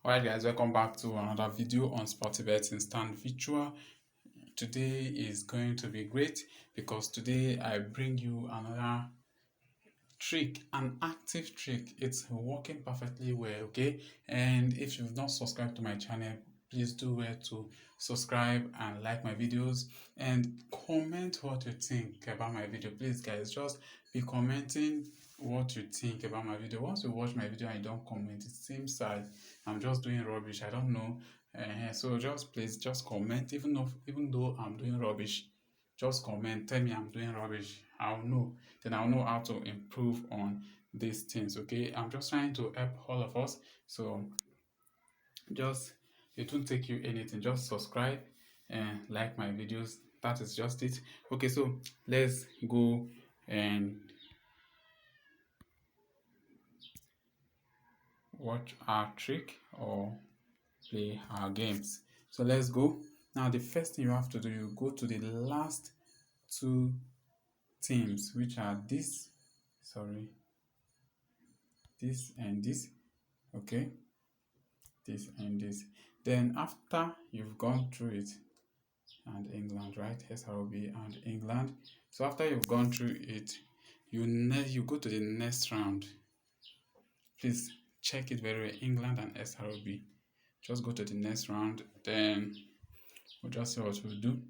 Alright guys, welcome back to another video on sportybet instant virtual. Today is going to be great because today I bring you another trick, an active trick. It's working perfectly well, okay? And if you've not subscribed to my channel, please do well to subscribe and like my videos and comment what you think about my video. Please guys, just be commenting what you think about my video. Once you watch my video and you don't comment, it seems like I'm just doing rubbish. I don't know. So just please just comment, even though I'm doing rubbish. Just comment, tell me I'm doing rubbish. I'll know. Then I'll know how to improve on these things. Okay, I'm just trying to help all of us. So just, it won't take you anything. Just subscribe and like my videos. That is just it. Okay, so let's go and watch our trick or play our games. So let's go. Now the first thing you have to do, you go to the last two teams, which are this and this. Okay, this and this. Then after you've gone through it, and England, right? SRB and England. So after you've gone through it, you go to the next round. Please check it very well. England and SRB. Just go to the next round. Then we'll just see what we'll do.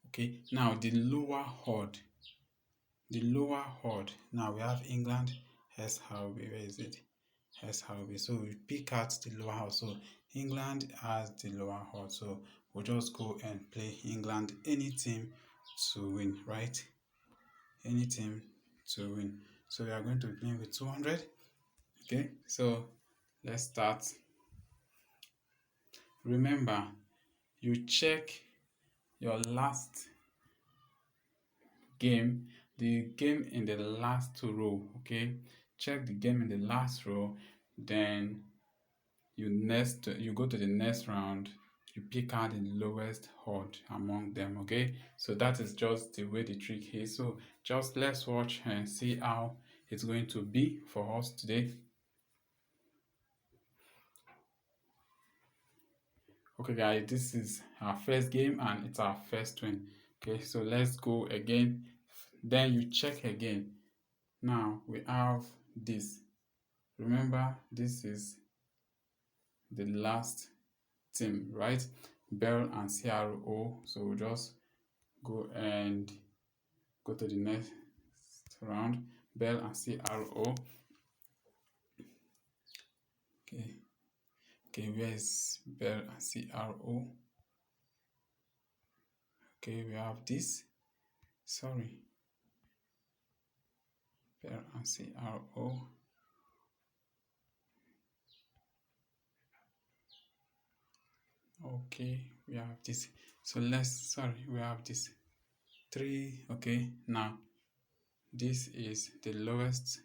Okay, now the lower horde. Now we have England, SRB. Where is it? SRB. So we pick out the lower house. So England has the lower house. So we'll just go and play England. Any team to win, right? Any team to win. So we are going to be playing with 200. Okay, so let's start. Remember, you check your last game, the game in the last row. Okay, check the game in the last row, then you go to the next round, you pick out the lowest odd among them. Okay, so that is just the way the trick is. So just let's watch and see how it's going to be for us today. Okay guys, this is our first game and it's our first win. Okay, so let's go again. Then you check again. Now we have this. Remember, this is the last team, right? Bell and CRO. So we'll just go to the next round. Bell and CRO. Okay, where is Bell and CRO? Okay, we have this. Sorry. Bell and CRO. Okay, we have this. So we have this 3. Okay, now this is the lowest.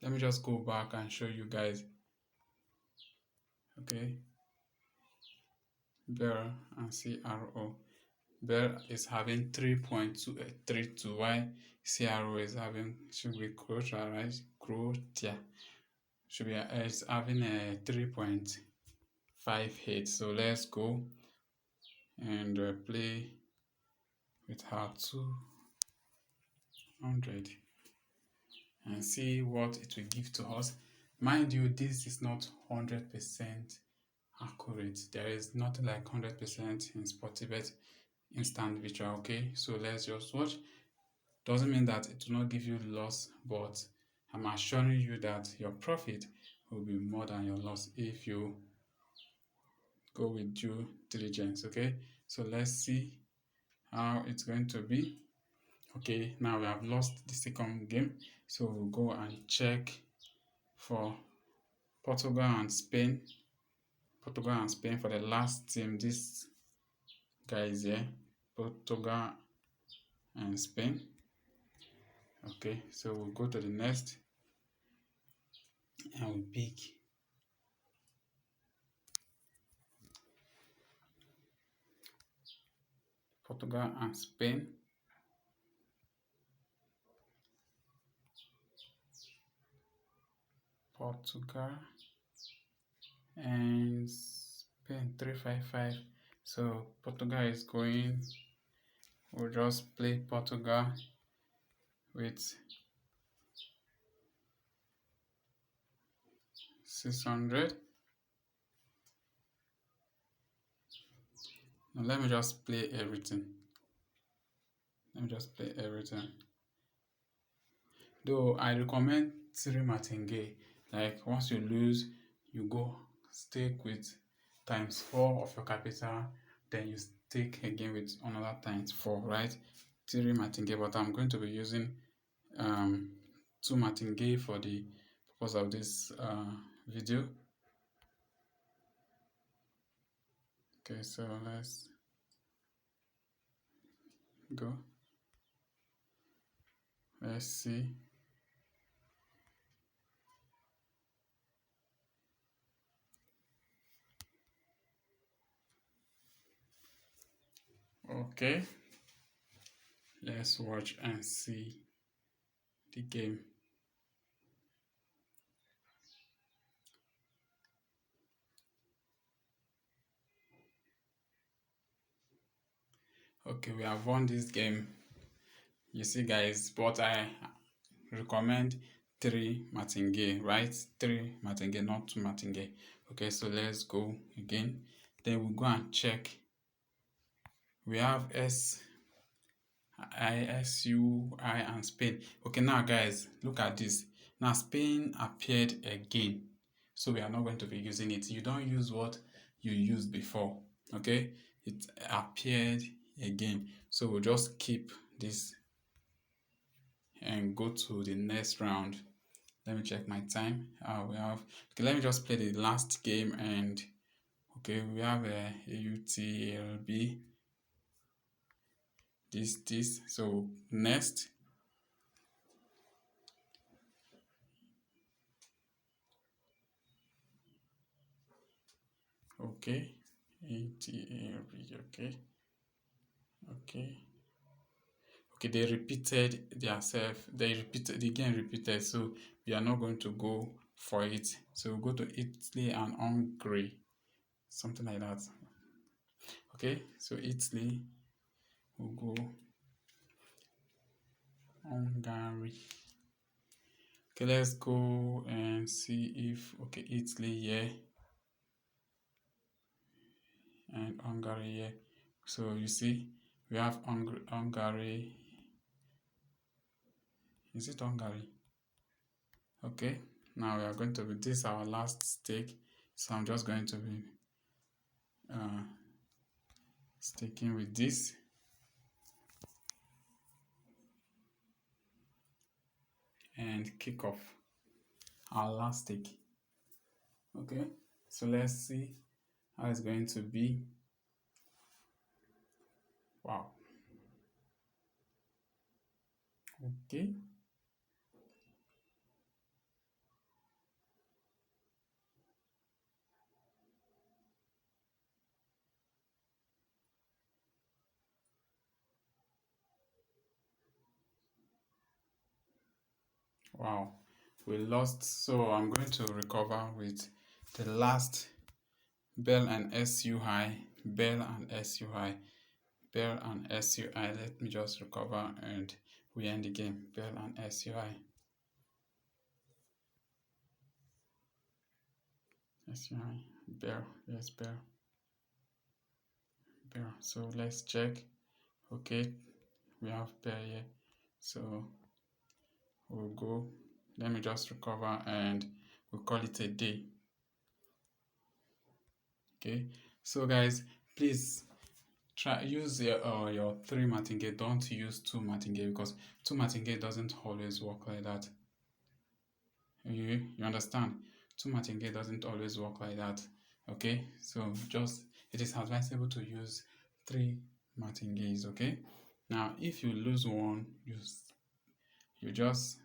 Let me just go back and show you guys. Okay, Bell and CRO. Bell is having 3.232, while CRO is should be Croatia, right? Croatia is having a 3.58. So let's go and play with her 200 and see what it will give to us. Mind you, this is not 100% accurate. There is nothing like 100% in sportybet instant virtual. Okay, so let's just watch. Doesn't mean that it will not give you loss, but I'm assuring you that your profit will be more than your loss if you go with due diligence. Okay, so let's see how it's going to be. Okay, now we have lost the second game, so we'll go and check for Portugal and Spain for the last team. This guy is here, Portugal and Spain. Okay, so we'll go to the next and we pick Portugal and Spain. Portugal, and Spain 355. So Portugal is going. We'll just play Portugal with 600. Now let me just play everything. Though I recommend three martingale. Like once you lose, you go stake with times 4 of your capital, then you stake again with another times 4, right? Three martingale, but I'm going to be using 2 martingale for the purpose of this video. Okay, so let's go. Let's see. Okay, let's watch and see the game. Okay, we have won this game. You see, guys, but I recommend 3 martingale, right? 3 martingale, not 2 martingale. Okay, so let's go again. Then we'll go and check. We have SUI and Spain. Okay, now guys, look at this. Now Spain appeared again, so we are not going to be using it. You don't use what you used before. Okay, it appeared again, so we'll just keep this and go to the next round. Let me check my time. We have, okay, let me just play the last game. And okay, we have a UTLB, this. So next, okay, ATLB, okay, they repeated themselves. The game repeated, so we are not going to go for it. So we'll go to Italy and Hungary, something like that. Okay, so Italy, we'll go Hungary. Okay, let's go and see if, okay, Italy here and Hungary here. So you see, we have Hungary. Is it Hungary? Okay, now we are going to be, this our last stake, so I'm just going to be staking with this. And kick off our last stake. Okay, so let's see how it's going to be. Wow. Okay. Wow, we lost, so I'm going to recover with the last Bell and SUI, Bell and SUI, Bell and SUI. Let me just recover and we end the game. Bell and SUI. SUI, Bell, yes, Bell. Bell. So let's check. Okay, we have Bell here. So we'll go. Let me just recover and we'll call it a day. Okay, so guys, please try use your 3 martingale. Don't use 2 martingale, because 2 martingale doesn't always work like that. You understand? 2 martingale doesn't always work like that. Okay, so just, it is advisable to use 3 martingales. Okay, now if you lose one, you just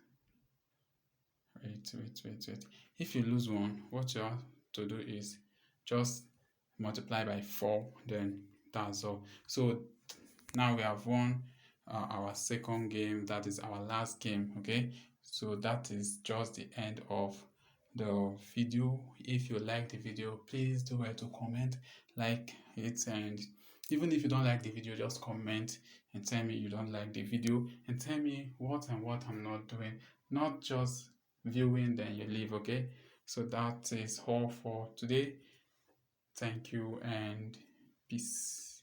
wait. If you lose one, what you have to do is just multiply by 4, then that's all. So now we have won our second game. That is our last game. Okay, so that is just the end of the video. If you like the video, please do well to comment, like it, and even if you don't like the video, just comment and tell me you don't like the video, and tell me what and what I'm not doing, not just viewing then you leave. Okay, so that is all for today. Thank you and peace.